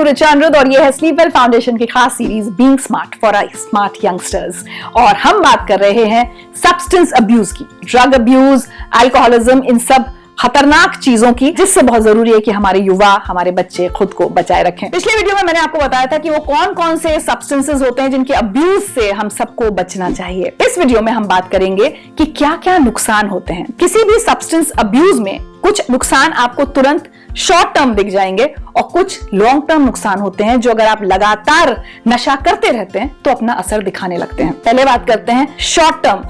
ऋचा अनिरुद्ध और ये है स्लीप वेल फाउंडेशन की खास series being smart for smart youngsters. और हम बात कर रहे हैं सब्सटेंस अब्यूज की, ड्रग अब्यूज, अल्कोहलिज्म, इन सब खतरनाक चीजों की, जिससे बहुत जरूरी है कि हमारे युवा, हमारे बच्चे खुद को बचाए रखें। पिछले वीडियो में मैंने आपको बताया था कि वो कौन कौन से सब्सटेंसेस होते हैं जिनके अब्यूज से हम सबको बचना चाहिए। इस वीडियो में हम बात करेंगे कि क्या क्या नुकसान होते हैं। किसी भी सब्सटेंस अब्यूज में कुछ नुकसान आपको तुरंत शॉर्ट टर्म दिख जाएंगे और कुछ लॉन्ग टर्म नुकसान होते हैं जो अगर आप लगातार नशा करते रहते हैं तो अपना असर दिखाने लगते हैं। पहले बात करते हैं शॉर्ट टर्म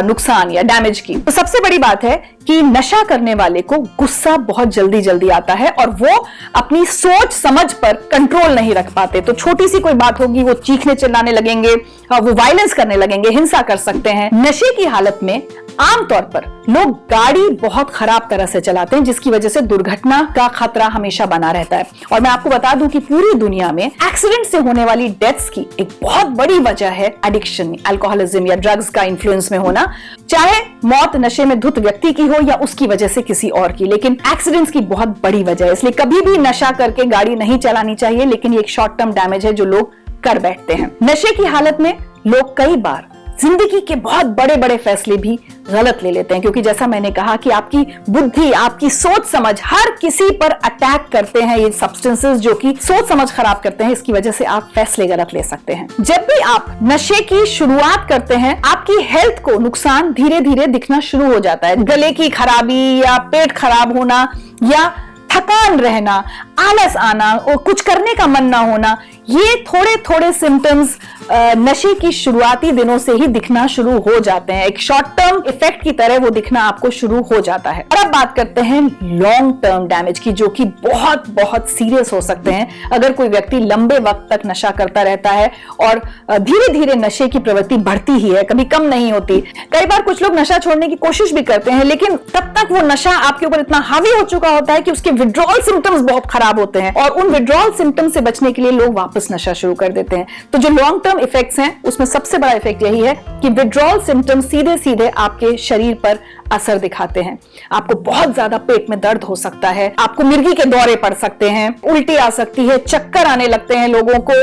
नुकसान या डैमेज की। तो सबसे बड़ी बात है कि नशा करने वाले को गुस्सा बहुत जल्दी जल्दी आता है और वो अपनी सोच समझ पर कंट्रोल नहीं रख पाते। तो छोटी सी कोई बात होगी वो चीखने चिल्लाने लगेंगे, वो वायलेंस करने लगेंगे, हिंसा कर सकते हैं। नशे की हालत में आमतौर पर लोग गाड़ी बहुत खराब तरह से चलाते हैं, जिसकी वजह से दुर्घटना का खतरा हमेशा बना रहता है। और मैं आपको बता दूं कि पूरी दुनिया में एक्सीडेंट से होने वाली डेथ्स की एक बहुत बड़ी वजह है एडिक्शन, अल्कोहलिज्म या ड्रग्स का इन्फ्लुएंस में होना। चाहे मौत नशे में धुत व्यक्ति की हो या उसकी वजह से किसी और की, लेकिन एक्सीडेंट्स की बहुत बड़ी वजह है। इसलिए कभी भी नशा करके गाड़ी नहीं चलानी चाहिए, लेकिन ये एक शॉर्ट टर्म डैमेज है जो लोग कर बैठते हैं। नशे की हालत में लोग कई बार जिंदगी के बहुत बड़े बड़े फैसले भी गलत ले लेते हैं, क्योंकि जैसा मैंने कहा कि आपकी बुद्धि, आपकी सोच समझ, हर किसी पर अटैक करते हैं ये सब्सटेंसेस जो कि सोच समझ खराब करते हैं। इसकी वजह से आप फैसले गलत ले सकते हैं। जब भी आप नशे की शुरुआत करते हैं, आपकी हेल्थ को नुकसान धीरे धीरे दिखना शुरू हो जाता है। गले की खराबी या पेट खराब होना या थकान रहना, आलस आना और कुछ करने का मन ना होना, ये थोड़े थोड़े सिम्टम्स नशे की शुरुआती दिनों से ही दिखना शुरू हो जाते हैं। एक शॉर्ट टर्म इफेक्ट की तरह वो दिखना आपको शुरू हो जाता है। और अब बात करते हैं लॉन्ग टर्म डैमेज की, जो कि बहुत बहुत सीरियस हो सकते हैं अगर कोई व्यक्ति लंबे वक्त तक नशा करता रहता है और धीरे धीरे नशे की प्रवृत्ति बढ़ती ही है, कभी कम नहीं होती। कई बार कुछ लोग नशा छोड़ने की कोशिश भी करते हैं, लेकिन तब तक वो नशा आपके ऊपर इतना हावी हो चुका होता है कि उसके विड्रॉल सिम्टम्स बहुत खराब होते हैं और उन विड्रॉल सिम्टम्स से बचने के लिए लोग वापस नशा शुरू कर देते हैं। तो जो लॉन्ग टर्म इफेक्ट्स हैं उसमें सबसे बड़ा इफेक्ट यही है कि विड्रॉल सिम्टम्स सीधे सीधे आपके शरीर पर असर दिखाते हैं। आपको बहुत ज्यादा पेट में दर्द हो सकता है, आपको मिर्गी के दौरे पड़ सकते हैं, उल्टी आ सकती है, चक्कर आने लगते हैं लोगों को,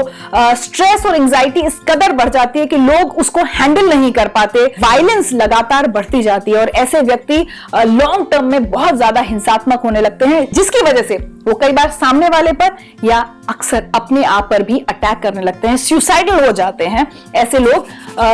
स्ट्रेस और एंजाइटी इस कदर बढ़ जाती है कि लोग उसको हैंडल नहीं कर पाते, वायलेंस लगातार बढ़ती जाती है और ऐसे व्यक्ति लॉन्ग टर्म में बहुत ज्यादा हिंसात्मक होने लगते हैं, जिसकी वजह से वो कई बार सामने वाले पर या अक्सर अपने आप पर भी अटैक करने लगते हैं, सुसाइडल हो जाते हैं ऐसे लोग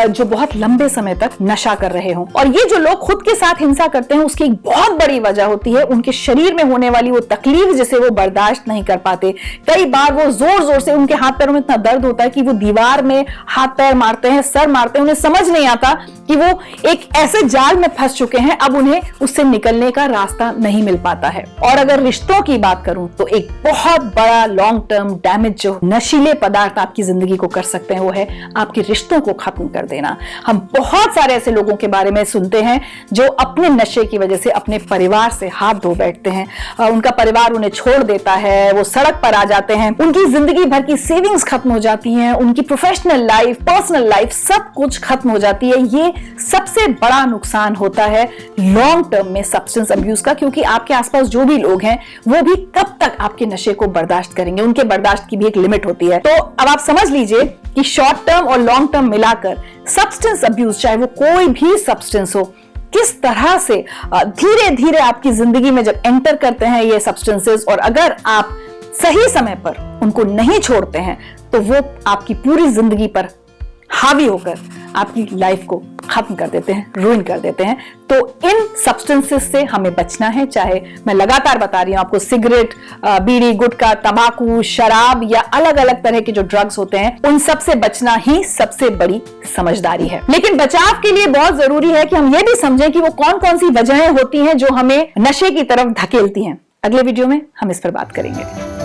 जो बहुत लंबे समय तक नशा कर रहे हों। और ये जो लोग खुद के साथ हिंसा करते हैं उसकी एक बहुत बड़ी वजह होती है उनके शरीर में होने वाली वो तकलीफ जिसे वो बर्दाश्त नहीं कर पाते। कई बार वो जोर जोर से, उनके हाथ पैरों में इतना दर्द होता है कि वो दीवार में हाथ पैर मारते हैं, सर मारते हैं। उन्हें समझ नहीं आता कि वो एक ऐसे जाल में फंस चुके हैं, अब उन्हें उससे निकलने का रास्ता नहीं मिल पाता है। और अगर रिश्तों की बात करूं तो एक बहुत बड़ा लॉन्ग टर्म डैमेज जो नशीले पदार्थ आपकी जिंदगी को कर सकते हैं वो है आपके रिश्तों को खत्म कर देना। हम बहुत सारे ऐसे लोगों के बारे में सुनते हैं जो अपने नशे की वजह से अपने परिवार से हाथ धो बैठते हैं, उनका परिवार उन्हें छोड़ देता है, वो सड़क पर आ जाते हैं, उनकी जिंदगी भर की सेविंग्स खत्म हो जाती हैं, उनकी प्रोफेशनल लाइफ, पर्सनल लाइफ सब कुछ खत्म हो जाती है। ये सबसे बड़ा नुकसान होता है लॉन्ग टर्म में सब्सटेंस अब्यूज का, क्योंकि आपके आसपास जो भी लोग हैं वो भी कब तक आपके नशे को बर्दाश्त करेंगे, उनके बर्दाश्त की भी एक लिमिट होती है। तो अब आप समझ लीजिए कि शॉर्ट टर्म और लॉन्ग टर्म मिलाकर सब्सटेंस अब्यूज, चाहे वो कोई भी सब्सटेंस हो, किस तरह से धीरे धीरे आपकी जिंदगी में जब एंटर करते हैं ये सब्सटेंसेस, और अगर आप सही समय पर उनको नहीं छोड़ते हैं तो वो आपकी पूरी जिंदगी पर हावी होकर आपकी लाइफ को खत्म कर देते हैं, रूइन कर देते हैं। तो इन सब्सटेंसेस से हमें बचना है, चाहे मैं लगातार बता रही हूं आपको, सिगरेट, बीड़ी, गुटखा, तंबाकू, शराब या अलग अलग तरह के जो ड्रग्स होते हैं, उन सब से बचना ही सबसे बड़ी समझदारी है। लेकिन बचाव के लिए बहुत जरूरी है कि हम ये भी समझें कि वो कौन कौन सी वजहें होती हैं जो हमें नशे की तरफ धकेलती हैं। अगले वीडियो में हम इस पर बात करेंगे।